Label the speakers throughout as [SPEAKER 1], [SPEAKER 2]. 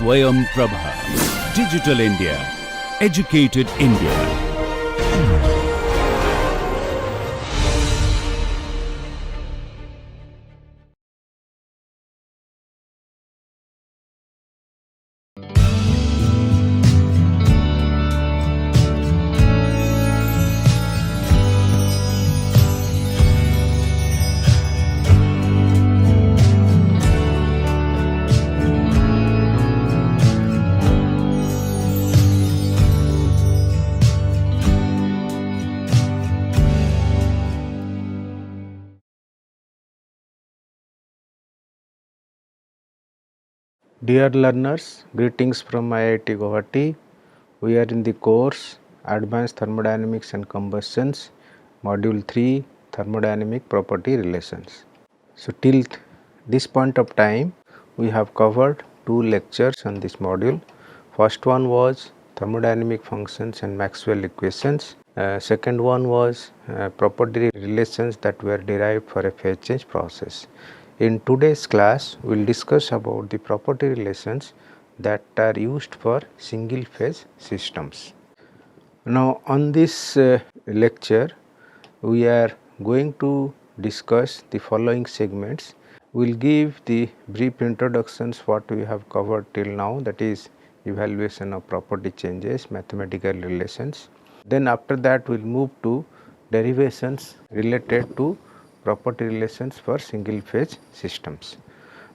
[SPEAKER 1] SwayamPrabha. Digital India. Educated India.
[SPEAKER 2] Dear learners, greetings from IIT Guwahati. We are in the course Advanced Thermodynamics and Combustions, Module 3, Thermodynamic Property Relations. So till this point of time, we have covered 2 lectures on this module. First one was thermodynamic functions and Maxwell equations. Second one was property relations that were derived for a phase change process. In today's class, we will discuss about the property relations that are used for single phase systems. Now on this lecture, we are going to discuss the following segments. We will give the brief introductions what we have covered till now, that is evaluation of property changes, mathematical relations. Then after that we will move to derivations related to property relations for single phase systems.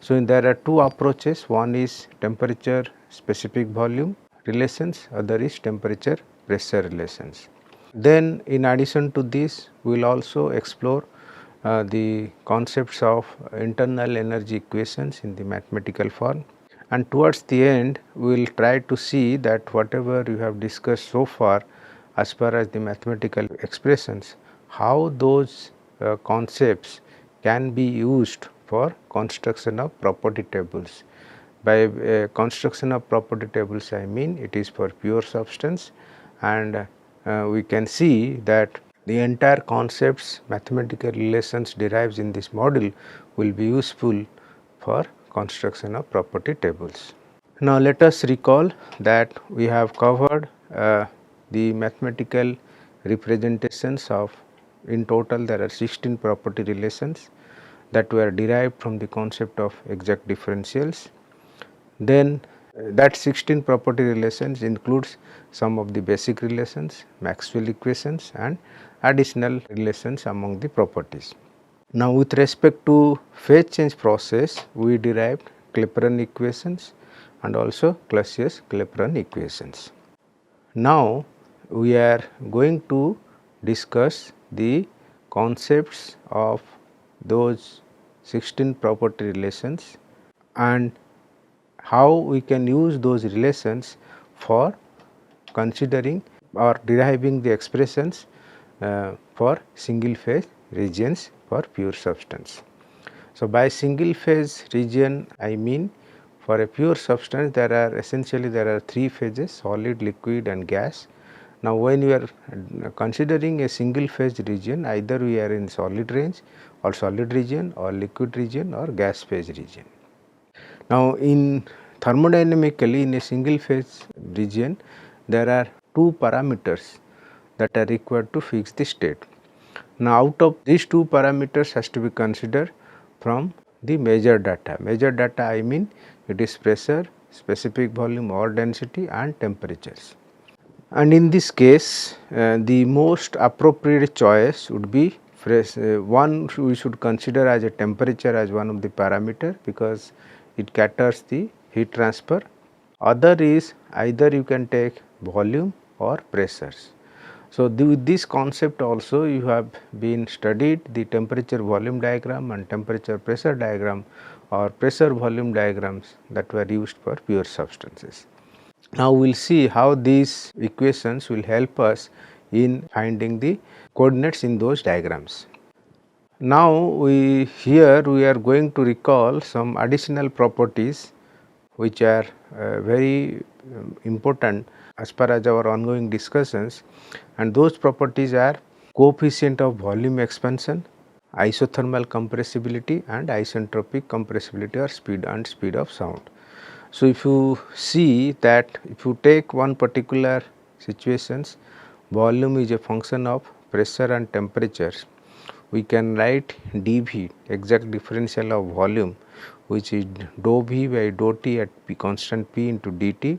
[SPEAKER 2] So there are 2 approaches, one is temperature specific volume relations, other is temperature pressure relations. Then in addition to this, we will also explore the concepts of internal energy equations in the mathematical form, and towards the end we will try to see that whatever you have discussed so far as far as the mathematical expressions, how those concepts can be used for construction of property tables. By construction of property tables, I mean it is for pure substance, and we can see that the entire concepts, mathematical relations derived in this module will be useful for construction of property tables. Now let us recall that we have covered the mathematical representations of, in total there are 16 property relations that were derived from the concept of exact differentials. Then that 16 property relations includes some of the basic relations, Maxwell equations and additional relations among the properties. Now with respect to phase change process, we derived Clapeyron equations and also Clausius-Clapeyron equations. Now we are going to discuss the concepts of those 16 property relations and how we can use those relations for considering or deriving the expressions for single phase regions for pure substance. So by single phase region, I mean for a pure substance there are essentially 3 phases, solid, liquid and gas. Now when we are considering a single phase region, either we are in solid range or solid region or liquid region or gas phase region. Now in thermodynamically in a single phase region, there are 2 parameters that are required to fix the state. Now out of these 2 parameters has to be considered from the measured data. Measured data, I mean it is pressure, specific volume or density and temperatures. And in this case the most appropriate choice would be one we should consider as a temperature as one of the parameter, because it caters the heat transfer. Other is either you can take volume or pressures. So with this concept also you have been studied the temperature volume diagram and temperature pressure diagram or pressure volume diagrams that were used for pure substances. Now we will see how these equations will help us in finding the coordinates in those diagrams. Now here we are going to recall some additional properties which are very important as per as our ongoing discussions, and those properties are coefficient of volume expansion, isothermal compressibility and isentropic compressibility or speed of sound. So, if you see that if you take one particular situations, volume is a function of pressure and temperatures, we can write dV, exact differential of volume, which is dou V by dou T at P constant P into dt,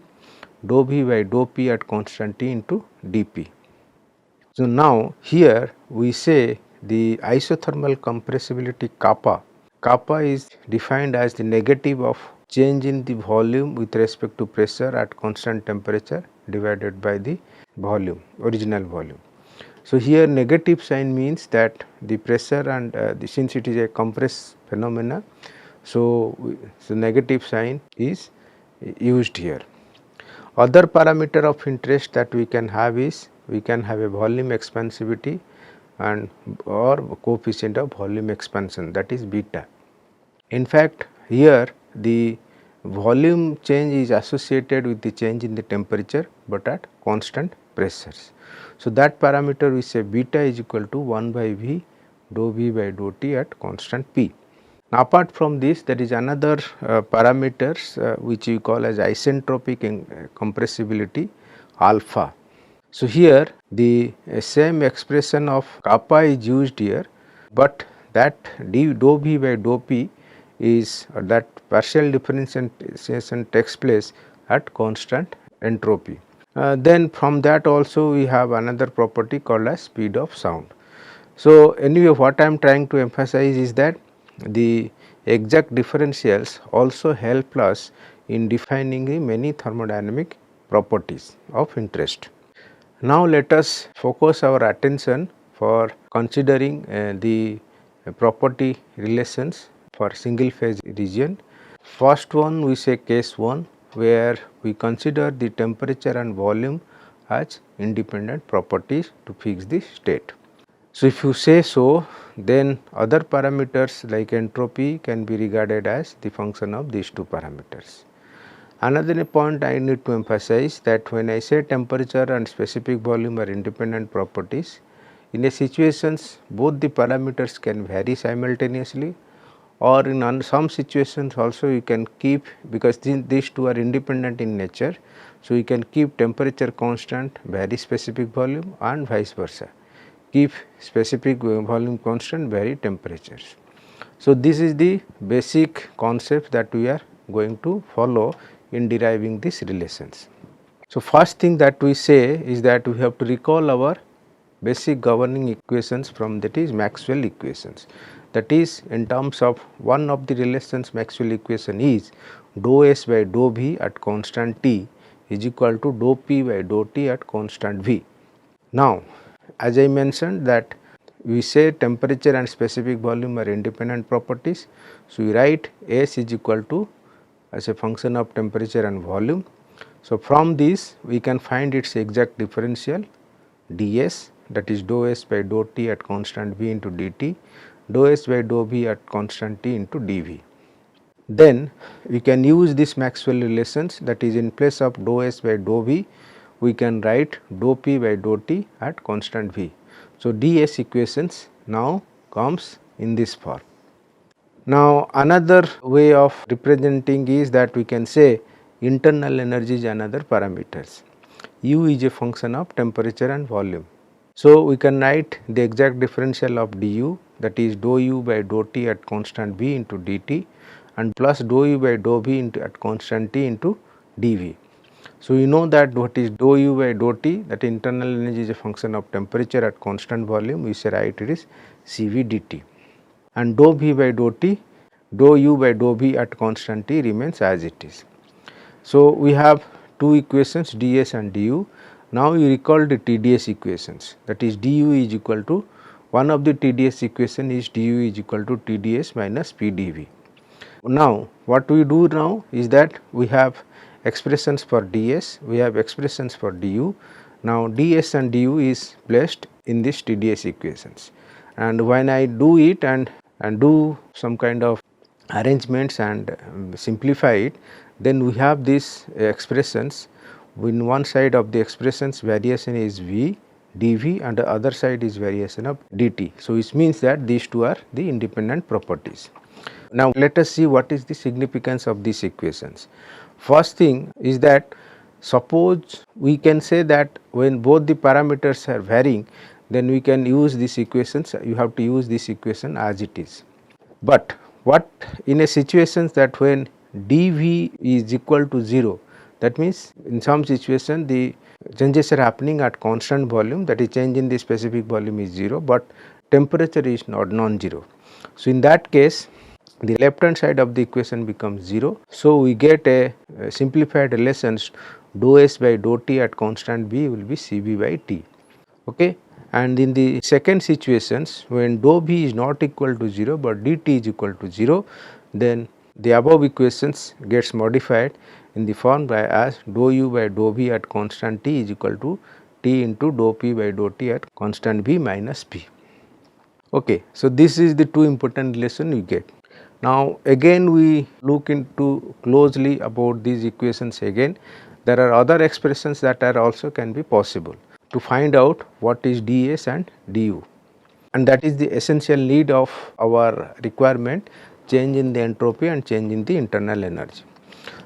[SPEAKER 2] dou V by dou P at constant T into dP. So, now here we say the isothermal compressibility kappa. Kappa is defined as the negative of change in the volume with respect to pressure at constant temperature divided by the volume, original volume. So, here negative sign means that the pressure and since it is a compressed phenomena, so negative sign is used here. Other parameter of interest that we can have is we can have a volume expansivity and or coefficient of volume expansion, that is beta. In fact, here the volume change is associated with the change in the temperature, but at constant pressures. So, that parameter we say beta is equal to 1 by V dou V by dou T at constant P. Now, apart from this, there is another parameters which we call as isentropic compressibility alpha. So, here the same expression of kappa is used here, but that d dou V by dou P is that partial differentiation takes place at constant entropy. Then from that also we have another property called as speed of sound. So, anyway, what I am trying to emphasize is that the exact differentials also help us in defining the many thermodynamic properties of interest. Now, let us focus our attention for considering the property relations for single phase region. First one we say case 1, where we consider the temperature and volume as independent properties to fix the state. So, if you say so, then other parameters like entropy can be regarded as the function of these two parameters. Another point I need to emphasize that when I say temperature and specific volume are independent properties, in a situations both the parameters can vary simultaneously, or in some situations also you can keep, because these two are independent in nature. So, you can keep temperature constant, vary specific volume, and vice versa, keep specific volume constant, vary temperatures. So, this is the basic concept that we are going to follow in deriving these relations. So, first thing that we say is that we have to recall our basic governing equations from, that is Maxwell equations. That is, in terms of one of the relations, Maxwell equation is dou S by dou V at constant T is equal to dou P by dou T at constant V. Now, as I mentioned that we say temperature and specific volume are independent properties. So, we write S is equal to as a function of temperature and volume. So, from this we can find its exact differential ds, that is dou S by dou T at constant V into dt, dou S by dou V at constant T into dV. Then we can use this Maxwell relations, that is in place of dou S by dou V we can write dou P by dou T at constant V. So, ds equations now comes in this form. Now, another way of representing is that we can say internal energy is another parameters. U is a function of temperature and volume. So, we can write the exact differential of du, that is dou U by dou T at constant V into dt, and plus dou U by dou V into at constant T into dV. So, you know that what is dou U by dou T, that internal energy is a function of temperature at constant volume, we say write it is Cv dt, and dou V by dou T, dou U by dou V at constant T remains as it is. So, we have two equations ds and du. Now, you recall the TDS equations, that is du is equal to, one of the TDS equation is du is equal to TDS minus PdV. Now, what we do now is that we have expressions for ds, we have expressions for du. Now, ds and du is placed in this TDS equations, and when I do it and do some kind of arrangements and simplify it, then we have these expressions. In one side of the expressions variation is V dV, and the other side is variation of dt. So, it means that these two are the independent properties. Now, let us see what is the significance of these equations. First thing is that suppose we can say that when both the parameters are varying, then we can use these equations, you have to use this equation as it is. But what in a situation that when dV is equal to 0, that means in some situation the changes are happening at constant volume, that is change in the specific volume is 0, but temperature is not non-zero. So, in that case the left hand side of the equation becomes 0. So, we get a simplified relations dou S by dou T at constant B will be Cv by T. Okay. And in the second situations when dou B is not equal to 0, but dt is equal to 0, then the above equations gets modified in the form by as dou U by dou B at constant T is equal to T into dou P by dou T at constant B minus P. Okay. So, this is the two important relation you get. Now, again we look into closely about these equations again. There are other expressions that are also can be possible to find out what is ds and du, and that is the essential need of our requirement, change in the entropy and change in the internal energy.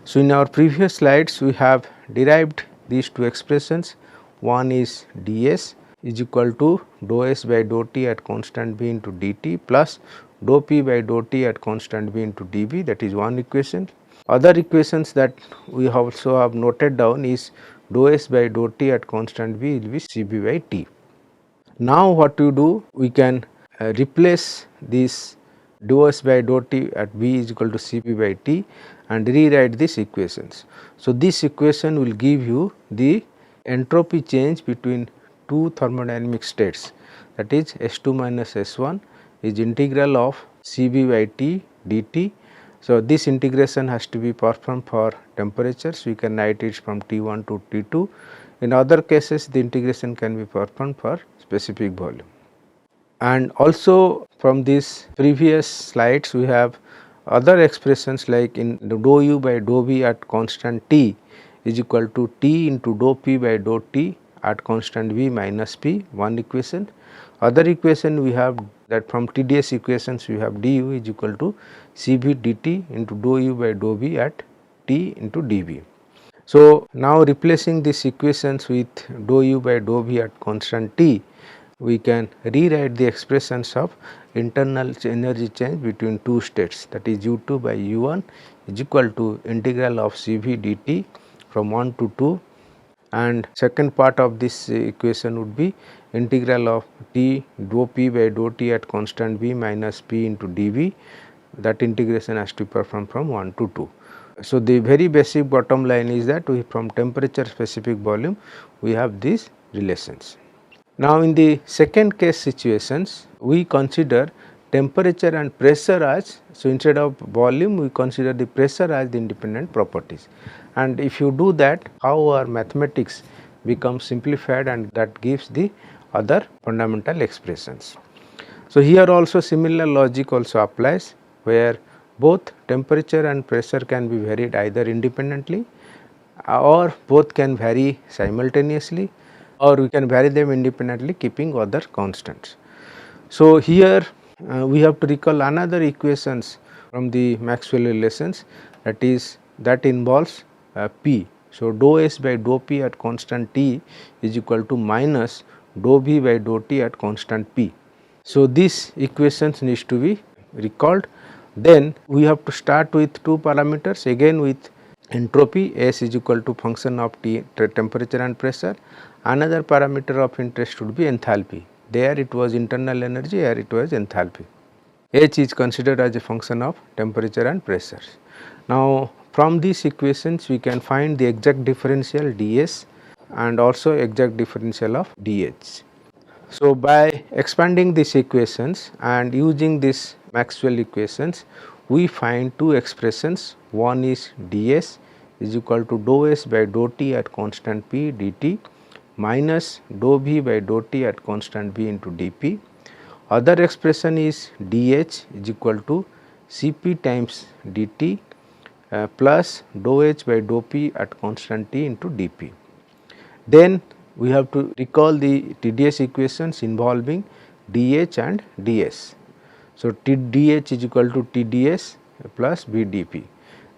[SPEAKER 2] So, in our previous slides we have derived these two expressions. One is ds is equal to dou S by dou T at constant B into dt plus dou P by dou T at constant B into dB, that is one equation. Other equations that we also have noted down is dou S by dou T at constant B will be Cb by T. Now, what you do, we can replace this dou S by dou T at B is equal to Cp by T and rewrite these equations. So, this equation will give you the entropy change between two thermodynamic states, that is S2 minus S1 is integral of Cb by T dt. So, this integration has to be performed for temperatures, we can write it from T1 to T2. In other cases the integration can be performed for specific volume. And also from these previous slides we have other expressions like in dou U by dou B at constant T is equal to T into dou P by dou T at constant V minus P, one equation. Other equation we have that from TdS equations we have du is equal to Cv dt into dou U by dou B at T into dV. So, now replacing these equations with dou U by dou B at constant T, we can rewrite the expressions of internal energy change between two states, that is U2 by U1 is equal to integral of Cv dt from 1 to 2, and second part of this equation would be integral of T dou P by dou T at constant B minus P into dV, that integration has to be performed from 1 to 2. So, the very basic bottom line is that we from temperature specific volume we have these relations. Now, in the second case situations we consider temperature and pressure as, so instead of volume we consider the pressure as the independent properties, and if you do that, how our mathematics becomes simplified and that gives the other fundamental expressions. So, here also similar logic also applies, where both temperature and pressure can be varied either independently or both can vary simultaneously, or we can vary them independently keeping other constants. So, here we have to recall another equations from the Maxwell relations, that is that involves P. So, dou S by dou P at constant T is equal to minus dou V by dou T at constant P. So, these equations needs to be recalled. Then we have to start with two parameters again with entropy, S is equal to function of T, temperature and pressure. Another parameter of interest would be enthalpy, there it was internal energy, here it was enthalpy. H is considered as a function of temperature and pressure. Now, from these equations we can find the exact differential ds and also exact differential of dH. So, by expanding these equations and using this Maxwell equations, we find two expressions. One is ds is equal to dou S by dou T at constant P dt minus dou V by dou T at constant B into dP. Other expression is dH is equal to Cp times dt plus dou H by dou P at constant T into dP. Then we have to recall the TdS equations involving dH and ds. So, dH is equal to TdS plus BdP.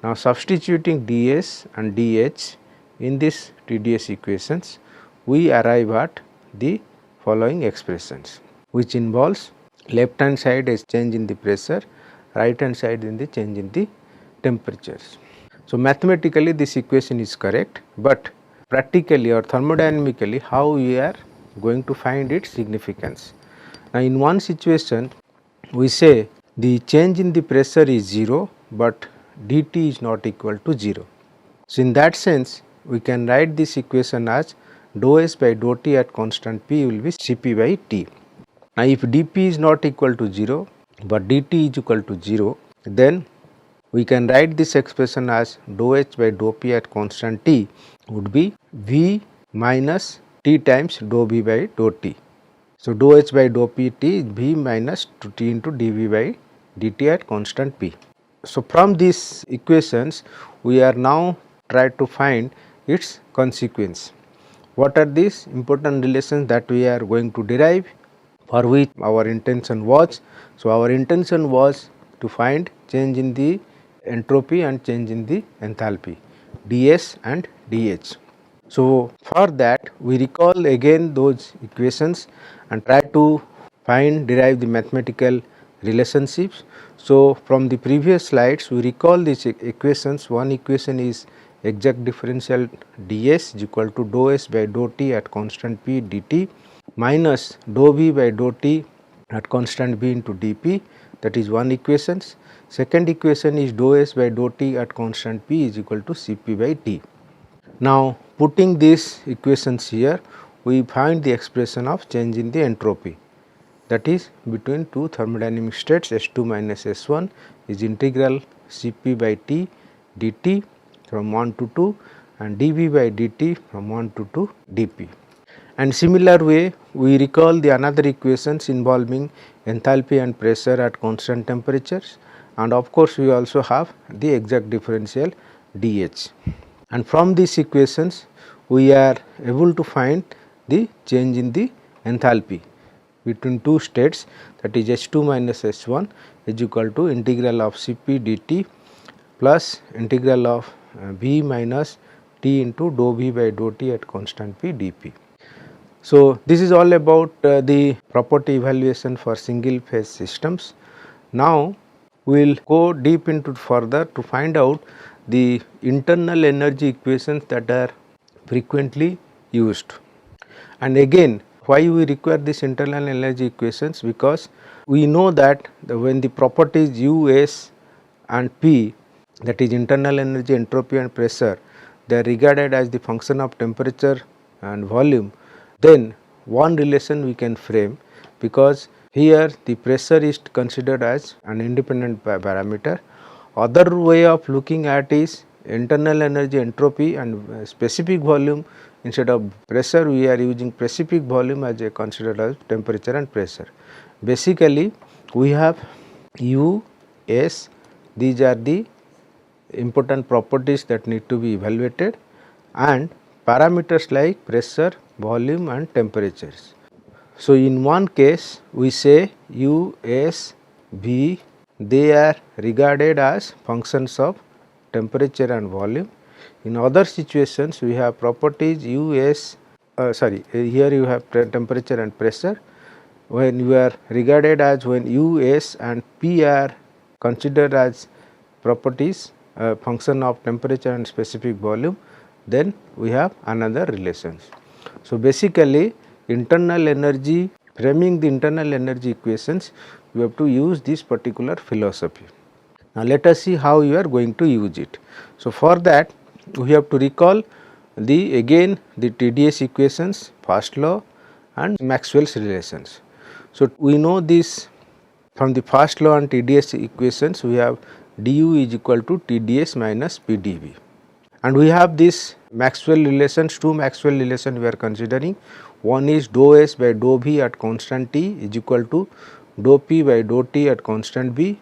[SPEAKER 2] Now substituting ds and dh in this TdS equations, we arrive at the following expressions, which involves left hand side is change in the pressure, right hand side in the change in the temperatures. So mathematically this equation is correct, but practically or thermodynamically how we are going to find its significance. Now in one situation we say the change in the pressure is 0, but dt is not equal to 0. So in that sense we can write this equation as dou s by dou t at constant p will be Cp by T. Now if dp is not equal to 0 but dt is equal to 0, then we can write this expression as dou h by dou p at constant t would be v minus t times dou b by dou t. So dou h by dou p t is v minus t into dv by dt at constant p. So from these equations we are now try to find its consequence. What are these important relations that we are going to derive, for which our intention was? So our intention was to find change in the entropy and change in the enthalpy, ds and dh. So for that we recall again those equations and try to derive the mathematical relationships. So from the previous slides we recall these equations. One equation is exact differential ds is equal to dou s by dou t at constant p dt minus dou v by dou t at constant b into dp, that is one equation. Second equation is dou s by dou t at constant p is equal to Cp by T. Now putting these equations here, we find the expression of change in the entropy, that is between two thermodynamic states S2 minus S1 is integral Cp by T dt from 1 to 2 and dv by dt from 1 to 2 dp. And similar way we recall the another equations involving enthalpy and pressure at constant temperatures, and of course we also have the exact differential dH. And from these equations we are able to find the change in the enthalpy between two states, that is S2 minus S1 is equal to integral of Cp dt plus integral of v minus t into dou v by dou t at constant p dp. So this is all about the property evaluation for single phase systems. Now we will go deep into further to find out the internal energy equations that are frequently used. And again, why we require this internal energy equations? Because we know that when the properties U, S and P, that is internal energy, entropy and pressure, they are regarded as the function of temperature and volume, then one relation we can frame, because here the pressure is considered as an independent parameter. Other way of looking at is internal energy, entropy and specific volume. Instead of pressure we are using specific volume as a considered as temperature and pressure. Basically we have U, S, these are the important properties that need to be evaluated, and parameters like pressure, volume and temperatures. So in one case we say U, S, V, they are regarded as functions of temperature and volume. In other situations we have properties U, S, here you have temperature and pressure, when you are regarded as when U, S and P are considered as properties function of temperature and specific volume, then we have another relations. So basically internal energy, framing the internal energy equations, you have to use this particular philosophy. Now let us see how you are going to use it. So for that we have to recall again the TdS equations, first law and Maxwell's relations. So we know this from the first law and TdS equations, we have du is equal to TdS minus PdV, and we have this Maxwell relations, two Maxwell relations we are considering. One is dou S by dou V at constant T is equal to dou P by dou T at constant B,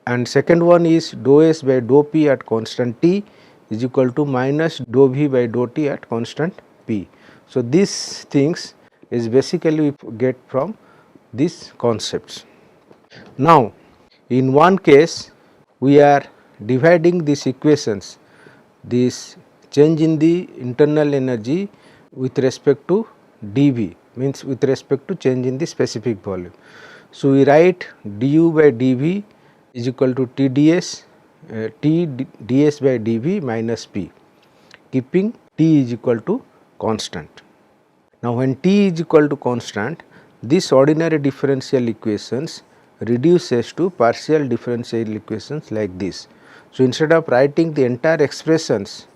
[SPEAKER 2] and second one is dou S by dou P at constant T is equal to minus dou V by dou T at constant P. So these things is basically we get from these concepts. Now in one case we are dividing these equations, this change in the internal energy with respect to dV, means with respect to change in the specific volume. So, we write du by dV is equal to TdS T ds by dV minus P, keeping T is equal to constant. Now, when T is equal to constant, this ordinary differential equations reduces to partial differential equations like this. So, instead of writing the entire expressions,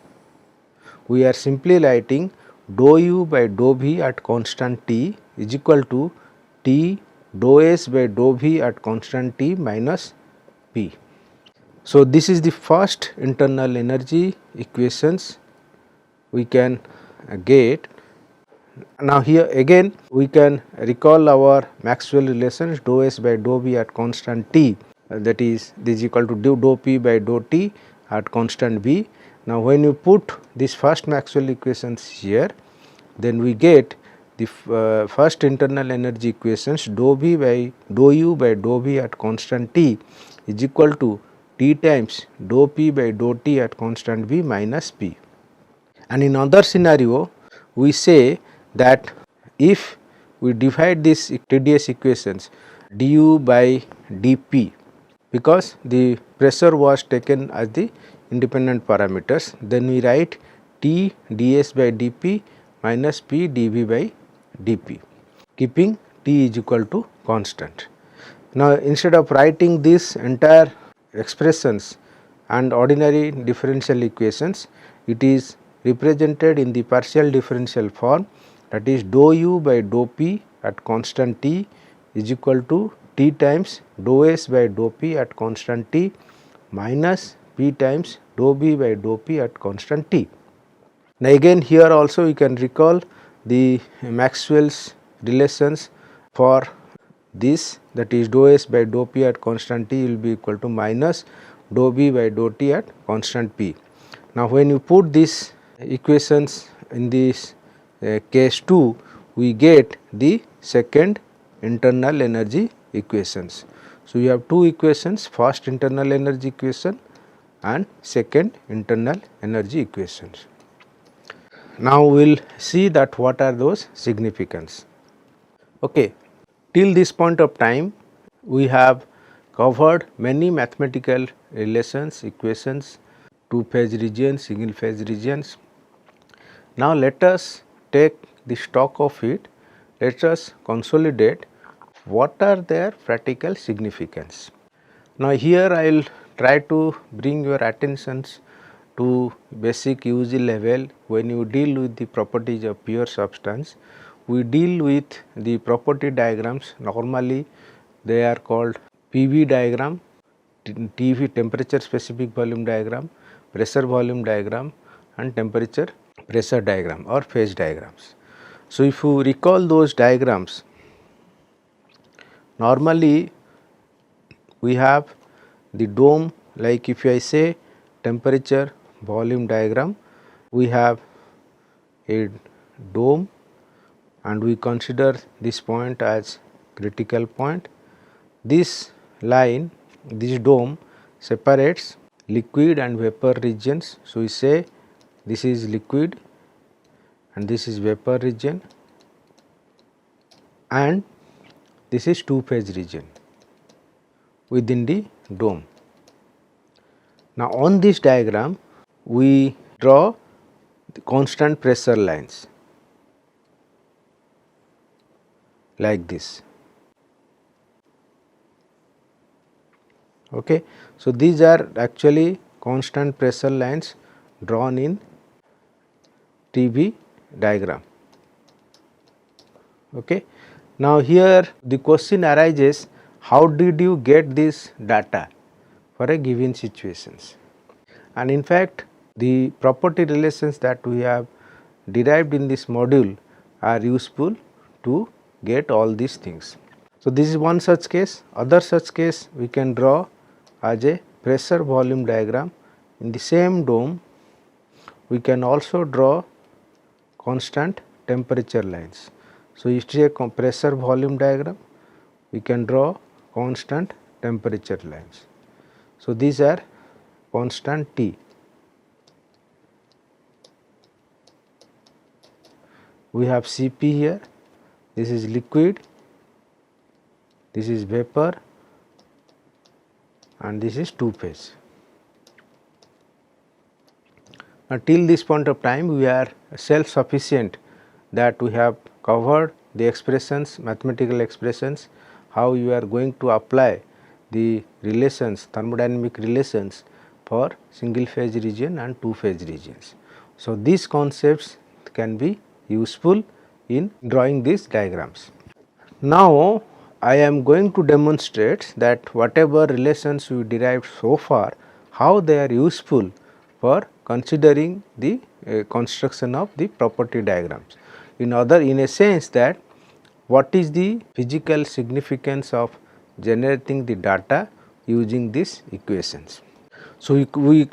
[SPEAKER 2] we are simply writing dou u by dou v at constant T is equal to T dou s by dou v at constant T minus P. So, this is the first internal energy equations we can get. Now, here again we can recall our Maxwell relations dou s by dou v at constant T, that is this is equal to dou p by dou t at constant v. Now, when you put this first Maxwell equations here, then we get the first internal energy equations dou v by dou u by dou v at constant T is equal to T times dou p by dou t at constant v minus P. And in other scenario, we say that if we divide this TdS equations du by dP, because the pressure was taken as the independent parameters, then we write T ds by dP minus P dV by dP, keeping T is equal to constant. Now, instead of writing this entire expressions and ordinary differential equations, it is represented in the partial differential form, that is dou u by dou p at constant T is equal to T times dou s by dou p at constant T minus P times dou b by dou p at constant T. Now, again here also we can recall the Maxwell's relations for this, that is dou s by dou p at constant T will be equal to minus dou b by dou t at constant P. Now, when you put these equations in this case 2, we get the second internal energy equations. So, we have two equations, first internal energy equation and second internal energy equations. Now, we will see that what are those significance. Okay. Till this point of time, we have covered many mathematical relations, equations, two phase regions, single phase regions. Now, let us take the stock of it, let us consolidate what are their practical significance. Now, here I will try to bring your attentions to basic UG level. When you deal with the properties of pure substance, we deal with the property diagrams. Normally they are called PV diagram, TV temperature specific volume diagram, pressure volume diagram and temperature pressure diagram or phase diagrams. So, if you recall those diagrams, normally we have the dome, like if I say temperature volume diagram, we have a dome and we consider this point as critical point. This line, this dome separates liquid and vapor regions. So, we say this is liquid and this is vapor region and this is two phase region within the dome. Now, on this diagram we draw the constant pressure lines like this. Okay. So, these are actually constant pressure lines drawn in TV diagram. Okay. Now, here the question arises, how did you get this data for a given situations? And in fact, the property relations that we have derived in this module are useful to get all these things. So, this is one such case. Other such case we can draw as a pressure volume diagram. In the same dome, we can also draw constant temperature lines. So, it is a pressure volume diagram, we can draw constant temperature lines. So, these are constant T. We have Cp here, this is liquid, this is vapor, and this is two phase. Now, till this point of time we are self sufficient, that we have covered the expressions, mathematical expressions, how you are going to apply the relations, thermodynamic relations for single phase region and two phase regions. So, these concepts can be useful in drawing these diagrams. Now, I am going to demonstrate that whatever relations we derived so far, how they are useful for considering the construction of the property diagrams. In a sense, that what is the physical significance of generating the data using these equations. So, we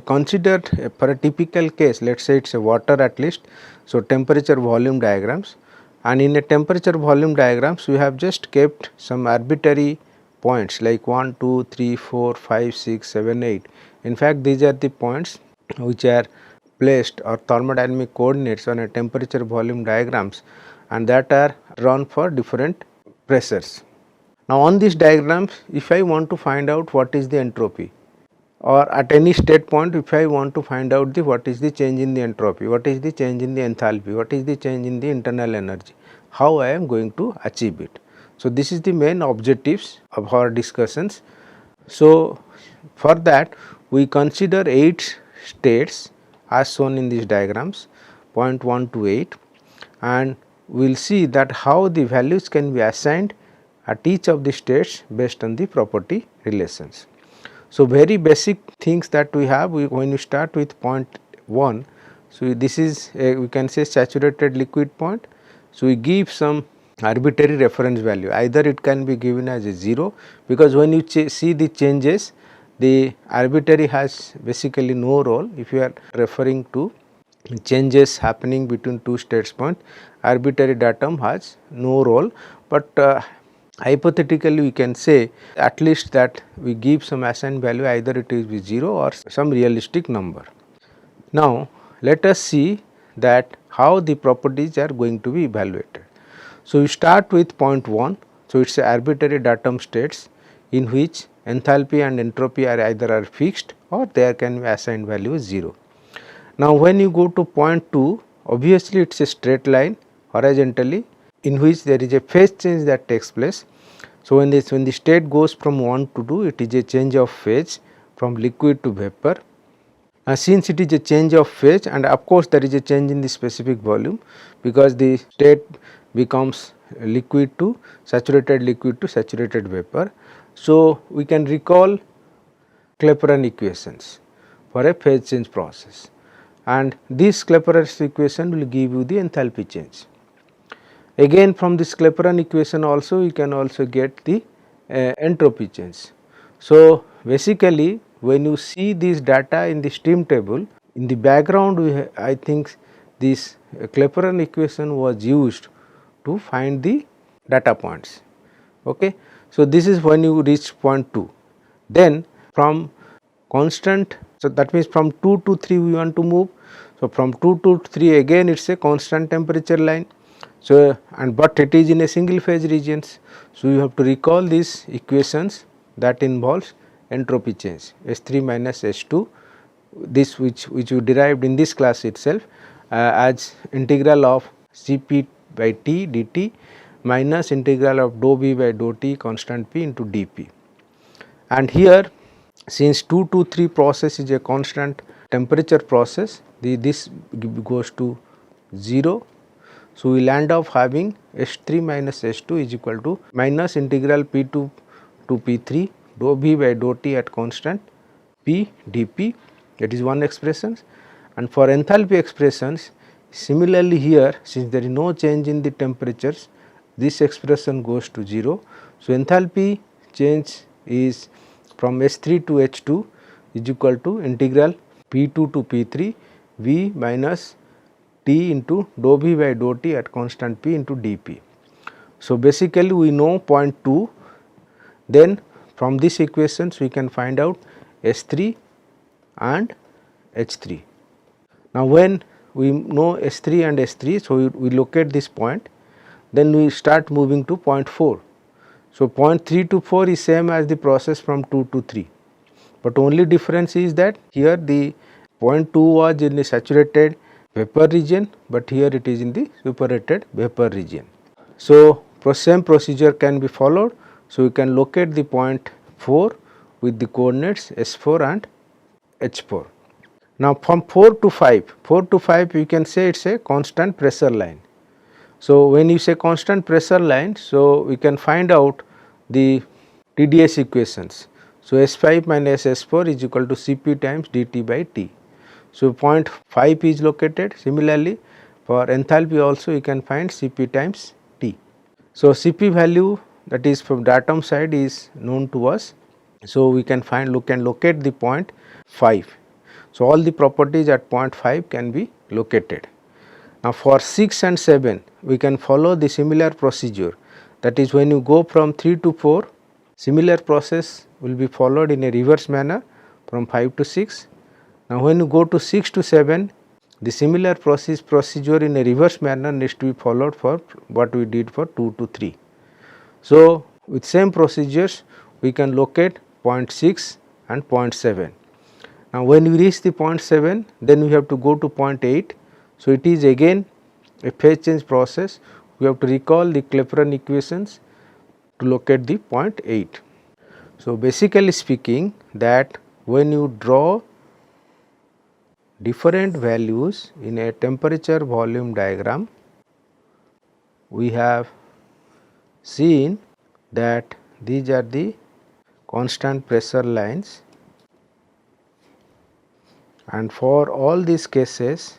[SPEAKER 2] considered for a typical case, let us say it is a water at least. So, temperature volume diagrams, and in a temperature volume diagrams we have just kept some arbitrary points like 1, 2, 3, 4, 5, 6, 7, 8. In fact, these are the points which are placed or thermodynamic coordinates on a temperature volume diagrams, and that are drawn for different pressures. Now, on these diagrams, if I want to find out what is the entropy, or at any state point if I want to find out the what is the change in the entropy, what is the change in the enthalpy, what is the change in the internal energy, how I am going to achieve it. So, this is the main objectives of our discussions. So, for that we consider 8 states as shown in these diagrams, point 1 to 8, and we will see that how the values can be assigned at each of the states based on the property relations. So, very basic things that we have, when you start with point 1, so this is a, we can say saturated liquid point. So, we give some arbitrary reference value, either it can be given as a 0, because when you see the changes, the arbitrary has basically no role. If you are referring to changes happening between two states point, arbitrary datum has no role, but hypothetically we can say at least that we give some assigned value, either it is with 0 or some realistic number. Now, let us see that how the properties are going to be evaluated. So, we start with point 1. So, it is arbitrary datum states in which enthalpy and entropy are either fixed or there can be assigned value 0. Now, when you go to point 2, obviously it is a straight line horizontally in which there is a phase change that takes place. So, when the state goes from 1 to 2, it is a change of phase from liquid to vapor. Since it is a change of phase, and of course there is a change in the specific volume, because the state becomes liquid to saturated vapor. So, we can recall Clapeyron equations for a phase change process, and this Clapeyron equation will give you the enthalpy change. Again, from this Clapeyron equation also you can also get the entropy change. So, basically when you see this data in the stream table, in the background I think this Clapeyron equation was used to find the data points. Okay. So, this is when you reach point 2. Then from constant, so that means from 2 to 3 we want to move. So, from 2 to 3 again it is a constant temperature line. So, and but it is in a single phase regions. So, you have to recall these equations that involves entropy change S3 minus S2, this which you derived in this class itself as integral of Cp by T dt minus integral of dou B by dou T constant P into dP. And here, since 2 to 3 process is a constant temperature process, this goes to 0. So, we will end up having S3 minus S2 is equal to minus integral P2 to P3 dou B by dou T at constant P dP, that is one expression. And for enthalpy expressions, similarly here, since there is no change in the temperatures, this expression goes to 0. So, enthalpy change is from S3 to H2 is equal to integral P2 to P3 V minus T into dou B by dou T at constant P into dP. So, basically we know point 2, then from these equations we can find out S3 and H3. Now when we know S3 and S3, so we locate this point, then we start moving to point 4. So point 3 to 4 is same as the process from 2 to 3, but only difference is that here the point 2 was in the saturated vapor region, but here it is in the superheated vapor region. So same procedure can be followed. So we can locate the point 4 with the coordinates S4 and H4. Now from 4 to 5 you can say it is a constant pressure line. So when you say constant pressure line, so we can find out the TDS equations. So S5 minus S4 is equal to Cp times dt by T. So point 5 is located. Similarly for enthalpy also you can find Cp times T. So Cp value, that is from the atom side, is known to us. So we can locate the point 5. So all the properties at point 5 can be located. Now for 6 and 7 we can follow the similar procedure, that is when you go from 3 to 4, similar process will be followed in a reverse manner from 5 to 6. Now when you go to 6 to 7, the similar procedure in a reverse manner needs to be followed for what we did for 2 to 3. So with same procedures we can locate point 6 and point 7. Now when we reach the point 7, then we have to go to point 8. So it is again a phase change process. We have to recall the Clapeyron equations to locate the point 8. So basically speaking, that when you draw different values in a temperature volume diagram, we have seen that these are the constant pressure lines, and for all these cases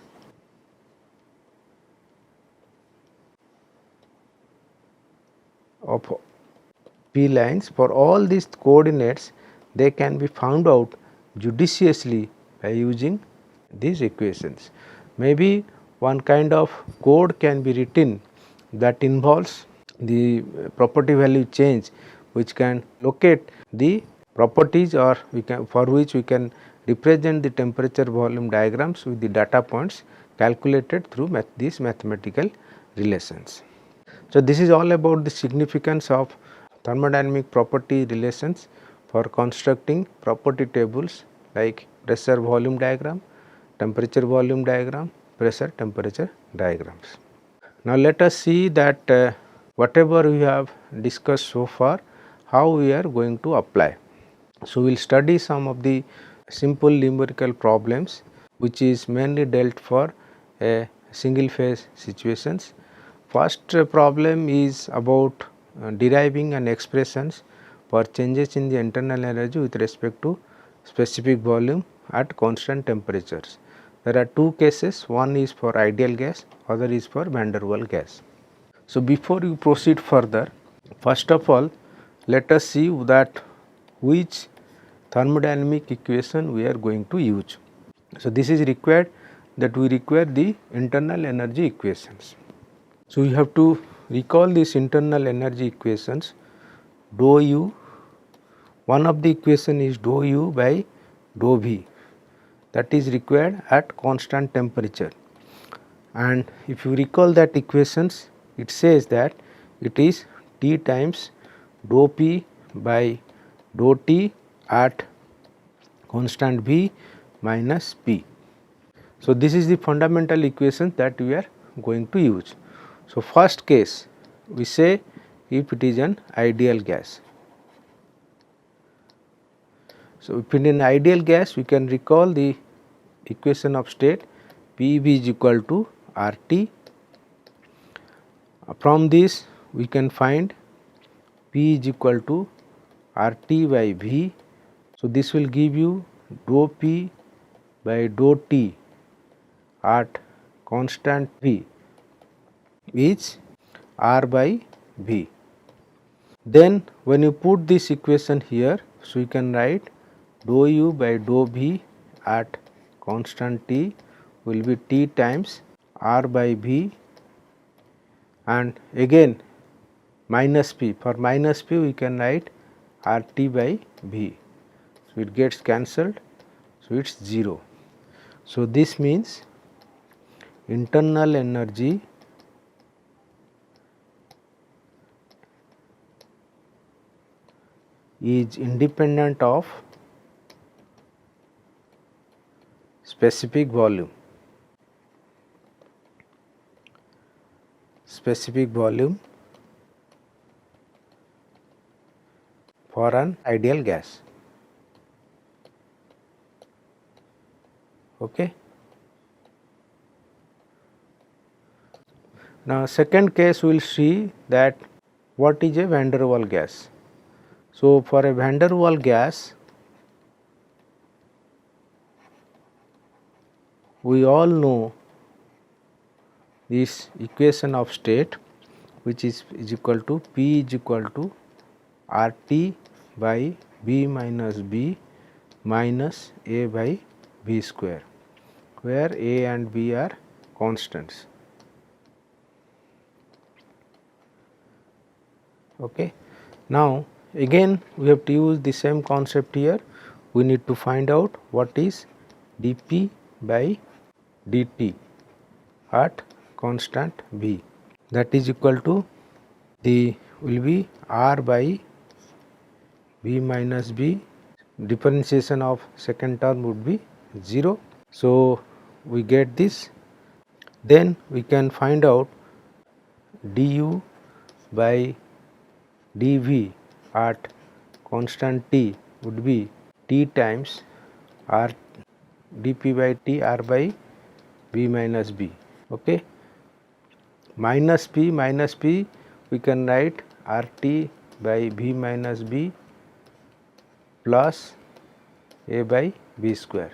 [SPEAKER 2] of P lines, for all these coordinates they can be found out judiciously by using these equations. Maybe one kind of code can be written that involves the property value change, which can locate the properties, or we can, for which we can represent the temperature volume diagrams with the data points calculated through these mathematical relations. So this is all about the significance of thermodynamic property relations for constructing property tables like pressure volume diagram, temperature volume diagram, pressure temperature diagrams. Now let us see that whatever we have discussed so far, how we are going to apply. So we will study some of the simple numerical problems which is mainly dealt for a single phase situations. First problem is about deriving an expressions for changes in the internal energy with respect to specific volume at constant temperatures. There are two cases, one is for ideal gas, other is for van der Waals gas. So before you proceed further, first of all let us see that which thermodynamic equation we are going to use. So this is required, that we require the internal energy equations. So we have to recall these internal energy equations. Dou U, one of the equation is dou U by dou V, that is required at constant temperature, and if you recall that equations, it says that it is T times dou P by dou T at constant V minus P. So this is the fundamental equation that we are going to use. So first case, we say if it is an ideal gas. So if it is an ideal gas, we can recall the equation of state PV is equal to RT. From this we can find P is equal to RT by V. So this will give you dou P by dou T at constant V is R by V. Then when you put this equation here, so you can write dou U by dou V at constant T will be T times R by V, and again minus P. For minus P we can write RT by V. So it gets cancelled. So So it's 0. So this means internal energy is independent of specific volume. Specific volume for an ideal gas. Okay. Now second case we will see that what is a van der Waals gas. So for a van der Waals gas, we all know this equation of state, which is equal to P is equal to RT by B minus B minus A by B square, where A and B are constants. Okay. Now again we have to use the same concept here. We need to find out what is dP by dt at constant B. That is equal to the will be R by B minus B. Differentiation of second term would be 0. So we get this. Then we can find out du by dV at constant T would be T times R dP by T R by B minus B. Okay. Minus P we can write RT by B minus B plus A by B square.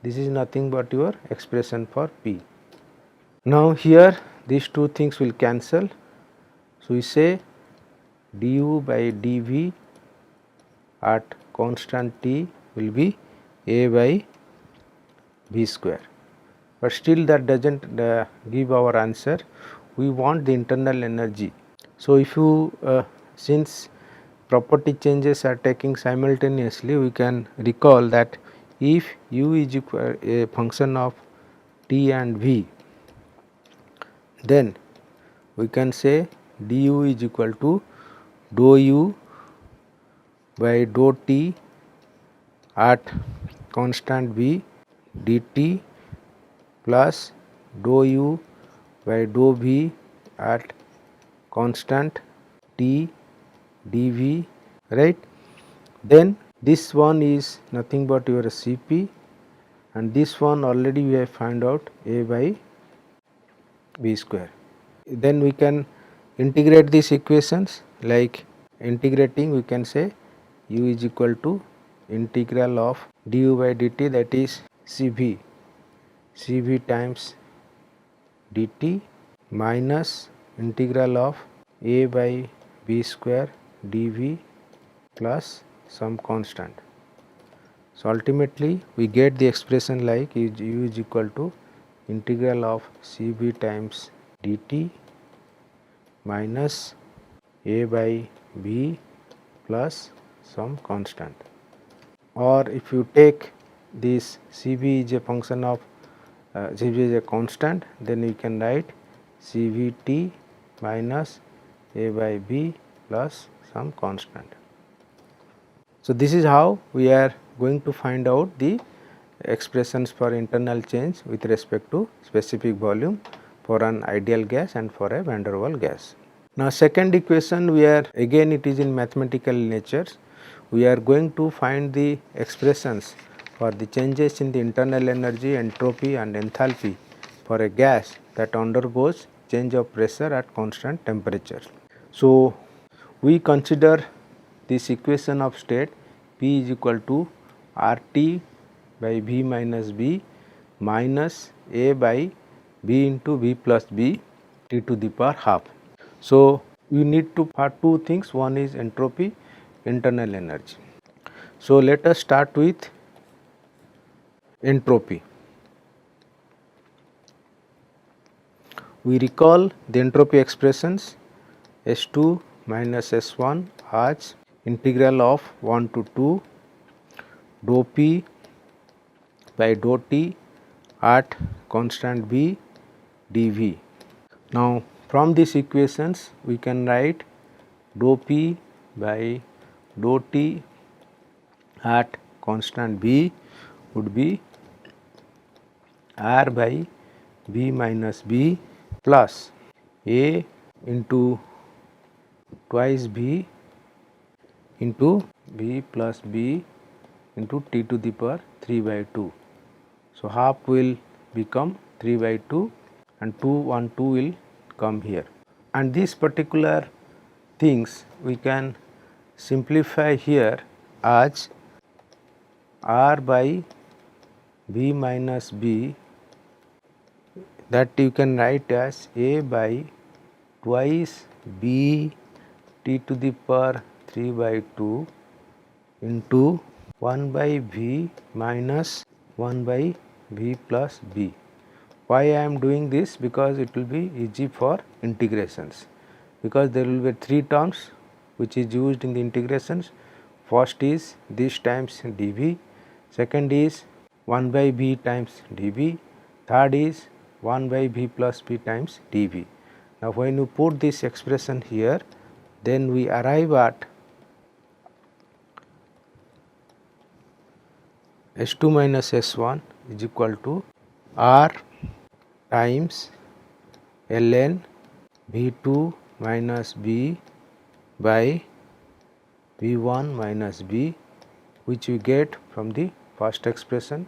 [SPEAKER 2] This is nothing but your expression for P. Now here these two things will cancel. So we say du by dV at constant T will be A by B square. But still that does not give our answer. We want the internal energy. So if you since property changes are taking simultaneously, we can recall that if u is equal a function of T and V, then we can say du is equal to dou u by dou T at constant V dt plus dou u by dou V at constant T dV, right. Then this one is nothing but your Cp, and this one already we have found out A by B square. Then we can integrate these equations, like integrating we can say u is equal to integral of du by dt, that is Cv times dt minus integral of A by B square dV plus some constant. So ultimately we get the expression like u is equal to integral of Cv times dt minus A by B plus some constant. Or if you take this Cv is a function of Cv is a constant, then you can write Cvt minus A by B plus some constant. So this is how we are going to find out the expressions for internal change with respect to specific volume for an ideal gas and for a van der Waals gas. Now second equation, we are again it is in mathematical nature. We are going to find the expressions for the changes in the internal energy, entropy and enthalpy for a gas that undergoes change of pressure at constant temperature. So we consider this equation of state P is equal to RT by V minus B minus A by B into V plus B T to the power half. So you need to have two things, one is entropy, internal energy. So let us start with entropy. We recall the entropy expressions S2 minus S1 as integral of 1 to 2 dou P by dou t at constant b dv. Now from these equations we can write dou p by dou t at constant b would be r by b minus b plus a into twice b into b plus b into t to the power 3 by 2. So half will become 3 by 2 and 2 1 2 will come here, and these particular things we can simplify here as r by b minus b, that you can write as a by twice b t to the power 3 by 2 into 1 by v minus 1 by v plus b. Why I am doing this? Because it will be easy for integrations, because there will be 3 terms which is used in the integrations. First is this times dv, second is 1 by b times dv, third is 1 by b plus b times dv. Now when you put this expression here, then we arrive at S2 minus S1 is equal to R times ln V2 minus B by V1 minus B, which we get from the first expression.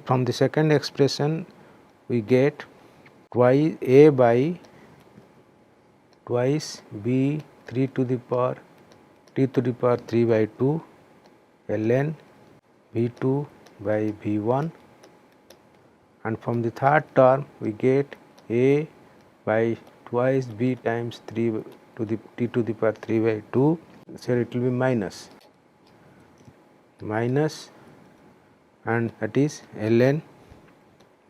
[SPEAKER 2] From the second expression we get twice A by twice B 3 to the power t to the power 3 by 2 ln V2 by V1, and from the third term we get A by twice B times 3 to the t to the power 3 by 2, so it will be minus and that is ln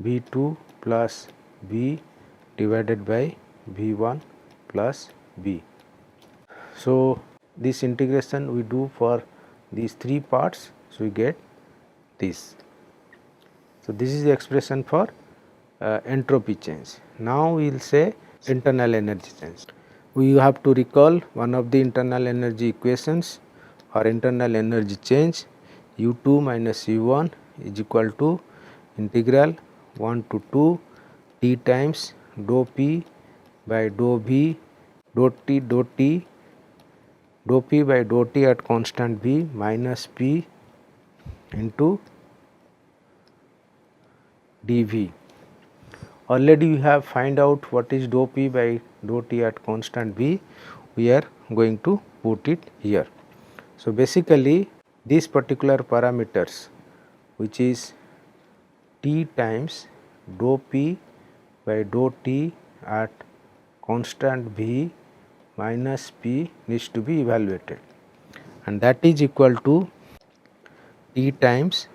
[SPEAKER 2] V2 plus B divided by V1 plus B. So this integration we do for these 3 parts, so we get this. So this is the expression for entropy change. Now we will say internal energy change. We have to recall one of the internal energy equations or internal energy change. U2 minus U1 is equal to integral 1 to 2 t times dou p by dou v dou t dou p by dou t at constant b minus p into dv. Already we have find out what is dou p by dou t at constant b. We are going to put it here. So basically these particular parameters, which is t times dou p by dou t at constant b minus p needs to be evaluated, and that is equal to t times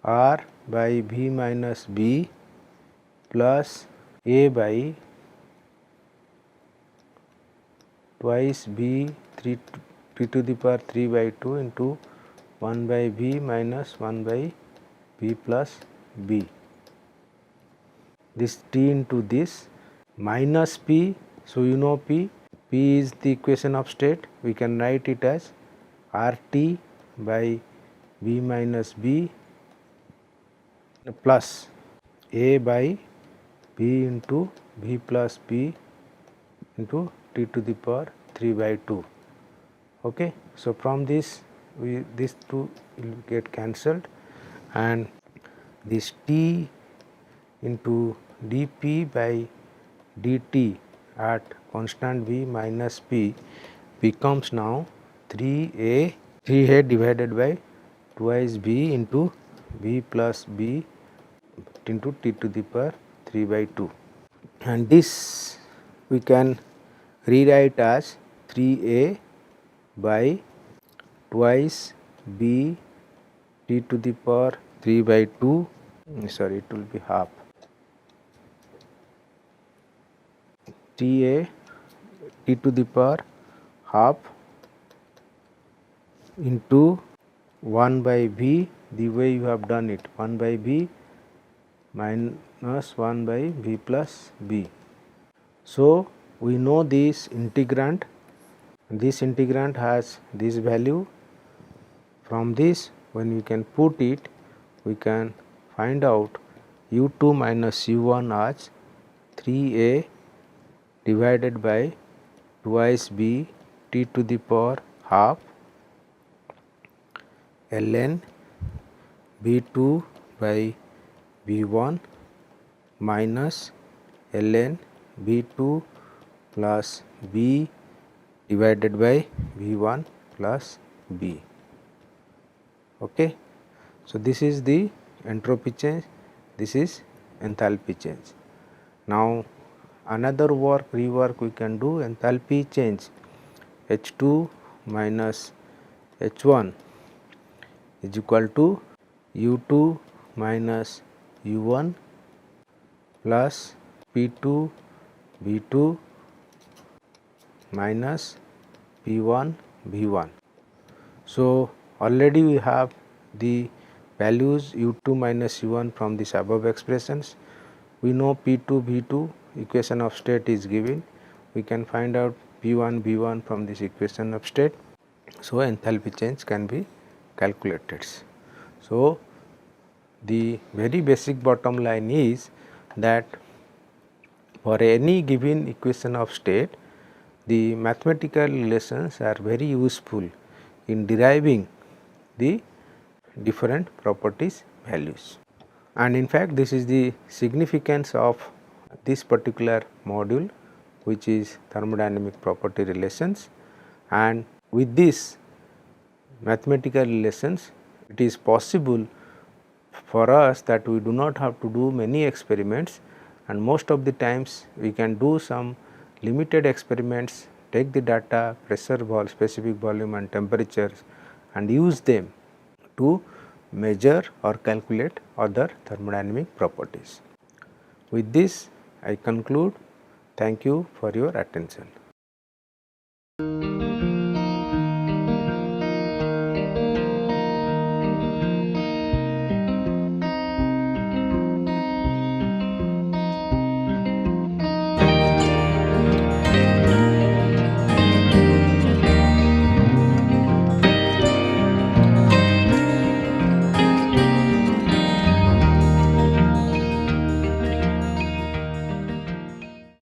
[SPEAKER 2] r by v minus b plus a by twice b 3 to the power 3 by 2 into 1 by b minus 1 by b plus b. This t into this minus p, so you know p is the equation of state. We can write it as RT by b minus b plus a by b into b plus b into t to the power 3 by 2. Okay. So from this these two will get cancelled, and this t into dp by dt at constant b minus p becomes now 3a divided by twice b into b plus b into t to the power 3 by 2, and this we can rewrite as 3a by twice b t to the power 3 by 2, sorry, it will be half ta t to the power half into 1 by V, the way you have done it, 1 by V minus 1 by V plus B. So, we know this integrand has this value. From this, when we can put it, we can find out u2 minus u1 as 3a divided by twice b t to the power half ln b2 by b1 minus ln b2 plus b divided by b1 plus b. Okay. So, this is the entropy change, this is enthalpy change. Now, another rework we can do enthalpy change, H2 minus H1 is equal to U2 minus U1 plus P2 B2 minus P1 B1. So, already we have the values U2 minus U1 from this above expressions. We know P2 B2 equation of state is given. We can find out P1 B1 from this equation of state. So, enthalpy change can be calculated. So, the very basic bottom line is that for any given equation of state, the mathematical relations are very useful in deriving the different properties values. And in fact, this is the significance of this particular module, which is thermodynamic property relations, and with this mathematical relations it is possible for us that we do not have to do many experiments, and most of the times we can do some limited experiments, take the data, pressure, specific volume and temperatures, and use them to measure or calculate other thermodynamic properties. With this I conclude. Thank you for your attention.